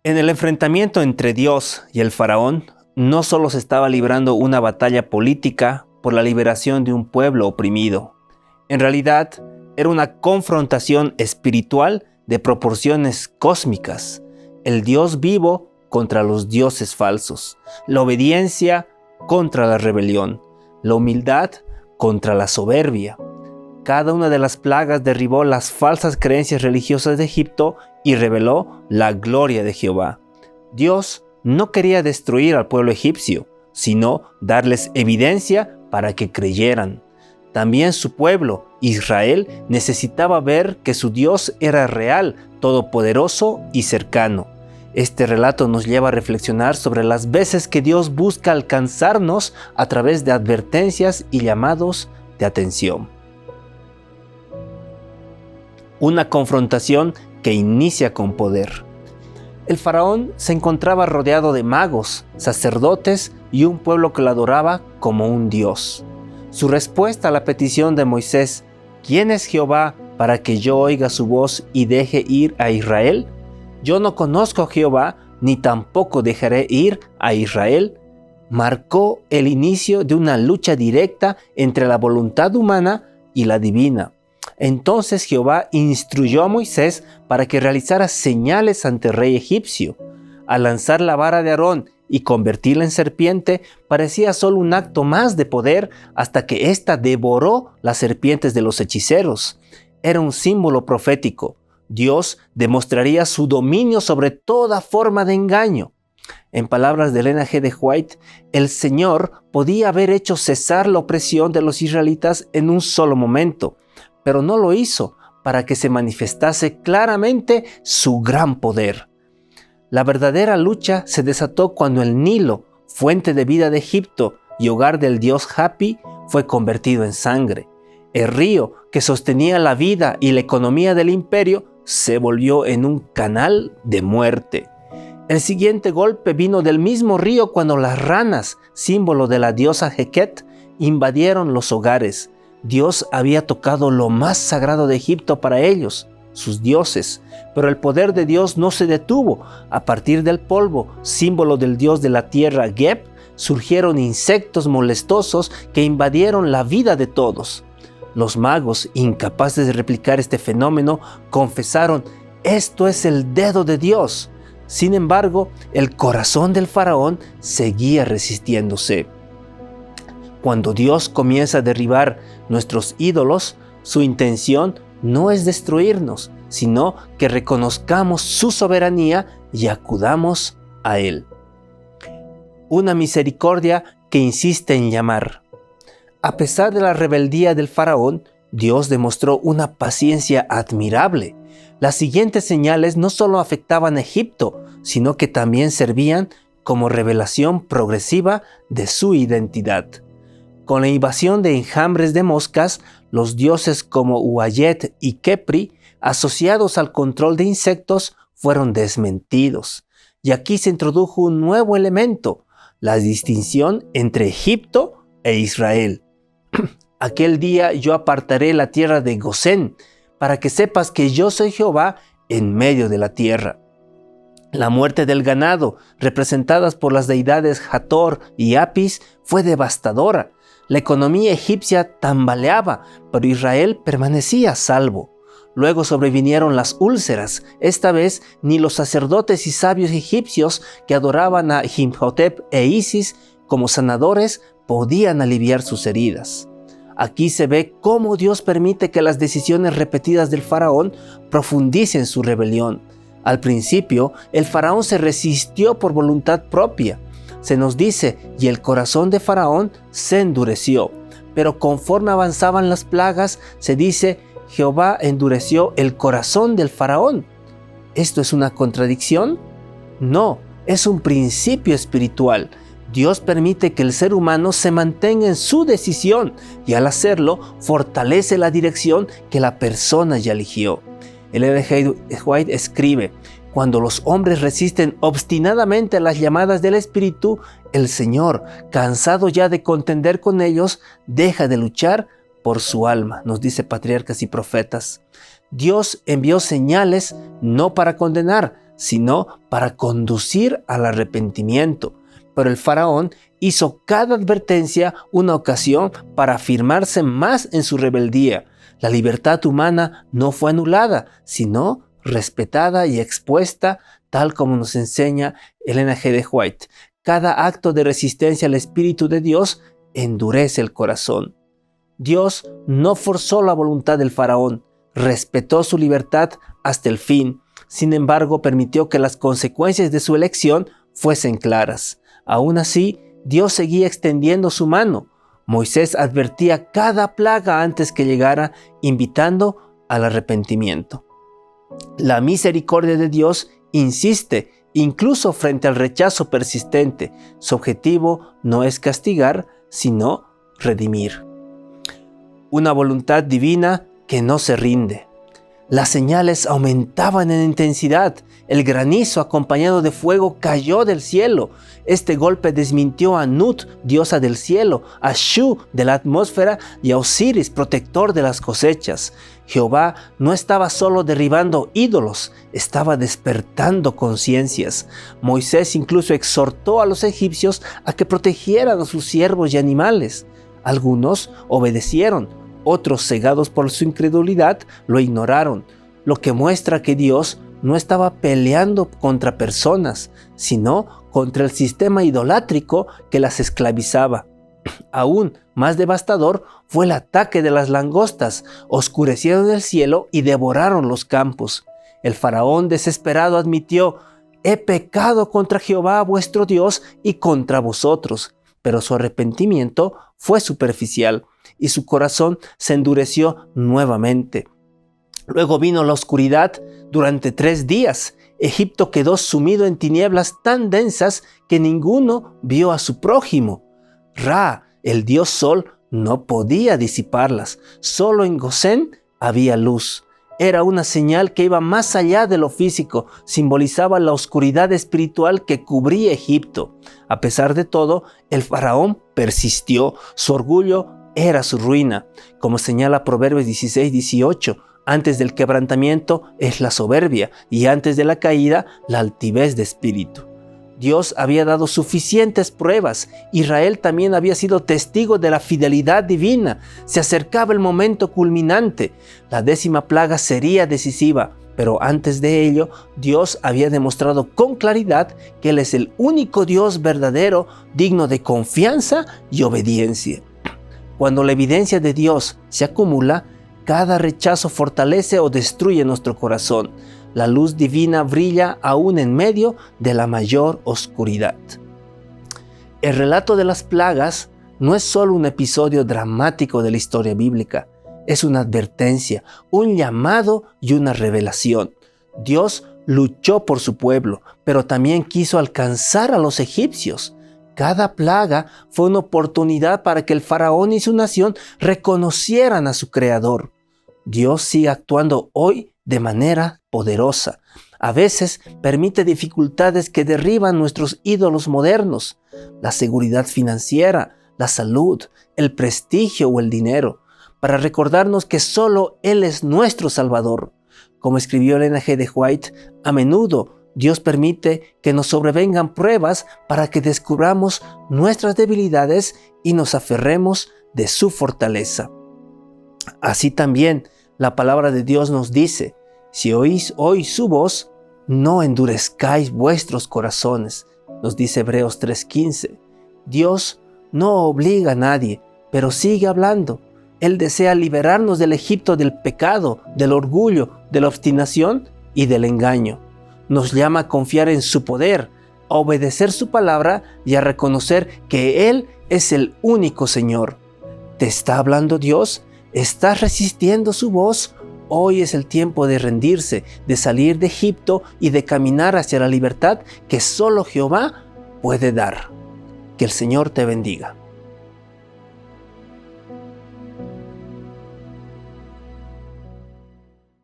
En el enfrentamiento entre Dios y el faraón, no solo se estaba librando una batalla política por la liberación de un pueblo oprimido. En realidad, era una confrontación espiritual de proporciones cósmicas. El Dios vivo contra los dioses falsos, la obediencia contra la rebelión, la humildad contra la soberbia. Cada una de las plagas derribó las falsas creencias religiosas de Egipto y reveló la gloria de Jehová. Dios no quería destruir al pueblo egipcio, sino darles evidencia para que creyeran. También su pueblo, Israel, necesitaba ver que su Dios era real, todopoderoso y cercano. Este relato nos lleva a reflexionar sobre las veces que Dios busca alcanzarnos a través de advertencias y llamados de atención. Una confrontación que inicia con poder. El faraón se encontraba rodeado de magos, sacerdotes y un pueblo que lo adoraba como un dios. Su respuesta a la petición de Moisés, ¿quién es Jehová para que yo oiga su voz y deje ir a Israel? Yo no conozco a Jehová, ni tampoco dejaré ir a Israel. Marcó el inicio de una lucha directa entre la voluntad humana y la divina. Entonces Jehová instruyó a Moisés para que realizara señales ante el rey egipcio. Al lanzar la vara de Aarón y convertirla en serpiente, parecía solo un acto más de poder hasta que ésta devoró las serpientes de los hechiceros. Era un símbolo profético. Dios demostraría su dominio sobre toda forma de engaño. En palabras de Ellen G. White, el Señor podía haber hecho cesar la opresión de los israelitas en un solo momento, pero no lo hizo para que se manifestase claramente su gran poder. La verdadera lucha se desató cuando el Nilo, fuente de vida de Egipto y hogar del dios Hapi, fue convertido en sangre. El río que sostenía la vida y la economía del imperio se volvió en un canal de muerte. El siguiente golpe vino del mismo río cuando las ranas, símbolo de la diosa Heket, invadieron los hogares. Dios había tocado lo más sagrado de Egipto para ellos, sus dioses, pero el poder de Dios no se detuvo. A partir del polvo, símbolo del dios de la tierra Geb, surgieron insectos molestosos que invadieron la vida de todos. Los magos, incapaces de replicar este fenómeno, confesaron: «Esto es el dedo de Dios». Sin embargo, el corazón del faraón seguía resistiéndose. Cuando Dios comienza a derribar nuestros ídolos, su intención no es destruirnos, sino que reconozcamos su soberanía y acudamos a Él. Una misericordia que insiste en llamar. A pesar de la rebeldía del faraón, Dios demostró una paciencia admirable. Las siguientes señales no solo afectaban a Egipto, sino que también servían como revelación progresiva de su identidad. Con la invasión de enjambres de moscas, los dioses como Uayet y Kepri, asociados al control de insectos, fueron desmentidos. Y aquí se introdujo un nuevo elemento, la distinción entre Egipto e Israel. Aquel día yo apartaré la tierra de Gosén, para que sepas que yo soy Jehová en medio de la tierra. La muerte del ganado, representadas por las deidades Hathor y Apis, fue devastadora. La economía egipcia tambaleaba, pero Israel permanecía a salvo. Luego sobrevinieron las úlceras. Esta vez ni los sacerdotes y sabios egipcios que adoraban a Imhotep e Isis como sanadores podían aliviar sus heridas. Aquí se ve cómo Dios permite que las decisiones repetidas del faraón profundicen su rebelión. Al principio, el faraón se resistió por voluntad propia. Se nos dice, y el corazón de faraón se endureció. Pero conforme avanzaban las plagas, se dice, Jehová endureció el corazón del faraón. ¿Esto es una contradicción? No, es un principio espiritual. Dios permite que el ser humano se mantenga en su decisión y al hacerlo fortalece la dirección que la persona ya eligió. Ellen G. White escribe: cuando los hombres resisten obstinadamente a las llamadas del Espíritu, el Señor, cansado ya de contender con ellos, deja de luchar por su alma, nos dice Patriarcas y Profetas. Dios envió señales no para condenar, sino para conducir al arrepentimiento. Pero el faraón hizo cada advertencia una ocasión para afirmarse más en su rebeldía. La libertad humana no fue anulada, sino respetada y expuesta, tal como nos enseña Ellen G. de White. Cada acto de resistencia al Espíritu de Dios endurece el corazón. Dios no forzó la voluntad del faraón, respetó su libertad hasta el fin. Sin embargo, permitió que las consecuencias de su elección fuesen claras. Aún así, Dios seguía extendiendo su mano. Moisés advertía cada plaga antes que llegara, invitando al arrepentimiento. La misericordia de Dios insiste, incluso frente al rechazo persistente. Su objetivo no es castigar, sino redimir. Una voluntad divina que no se rinde. Las señales aumentaban en intensidad. El granizo acompañado de fuego cayó del cielo. Este golpe desmintió a Nut, diosa del cielo, a Shu, de la atmósfera, y a Osiris, protector de las cosechas. Jehová no estaba solo derribando ídolos, estaba despertando conciencias. Moisés incluso exhortó a los egipcios a que protegieran a sus siervos y animales. Algunos obedecieron, otros, cegados por su incredulidad, lo ignoraron, lo que muestra que Dios no estaba peleando contra personas, sino contra el sistema idolátrico que las esclavizaba. Aún más devastador fue el ataque de las langostas. Oscurecieron el cielo y devoraron los campos. El faraón desesperado admitió: «He pecado contra Jehová vuestro Dios y contra vosotros». Pero su arrepentimiento fue superficial y su corazón se endureció nuevamente. Luego vino la oscuridad durante 3 días. Egipto quedó sumido en tinieblas tan densas que ninguno vio a su prójimo. Ra, el dios Sol, no podía disiparlas. Solo en Gosén había luz. Era una señal que iba más allá de lo físico, simbolizaba la oscuridad espiritual que cubría Egipto. A pesar de todo, el faraón persistió. Su orgullo era su ruina. Como señala Proverbios 16:18, antes del quebrantamiento es la soberbia y antes de la caída la altivez de espíritu. Dios había dado suficientes pruebas. Israel también había sido testigo de la fidelidad divina. Se acercaba el momento culminante. La 10ª plaga sería decisiva, pero antes de ello, Dios había demostrado con claridad que Él es el único Dios verdadero, digno de confianza y obediencia. Cuando la evidencia de Dios se acumula, cada rechazo fortalece o destruye nuestro corazón. La luz divina brilla aún en medio de la mayor oscuridad. El relato de las plagas no es solo un episodio dramático de la historia bíblica, es una advertencia, un llamado y una revelación. Dios luchó por su pueblo, pero también quiso alcanzar a los egipcios. Cada plaga fue una oportunidad para que el faraón y su nación reconocieran a su creador. Dios sigue actuando hoy de manera poderosa. A veces permite dificultades que derriban nuestros ídolos modernos, la seguridad financiera, la salud, el prestigio o el dinero, para recordarnos que solo Él es nuestro Salvador. Como escribió Ellen G. de White, a menudo Dios permite que nos sobrevengan pruebas para que descubramos nuestras debilidades y nos aferremos de su fortaleza. Así también la palabra de Dios nos dice: si oís hoy su voz, no endurezcáis vuestros corazones, nos dice Hebreos 3:15. Dios no obliga a nadie, pero sigue hablando. Él desea liberarnos del Egipto del pecado, del orgullo, de la obstinación y del engaño. Nos llama a confiar en su poder, a obedecer su palabra y a reconocer que Él es el único Señor. ¿Te está hablando Dios? ¿Estás resistiendo su voz? Hoy es el tiempo de rendirse, de salir de Egipto y de caminar hacia la libertad que solo Jehová puede dar. Que el Señor te bendiga.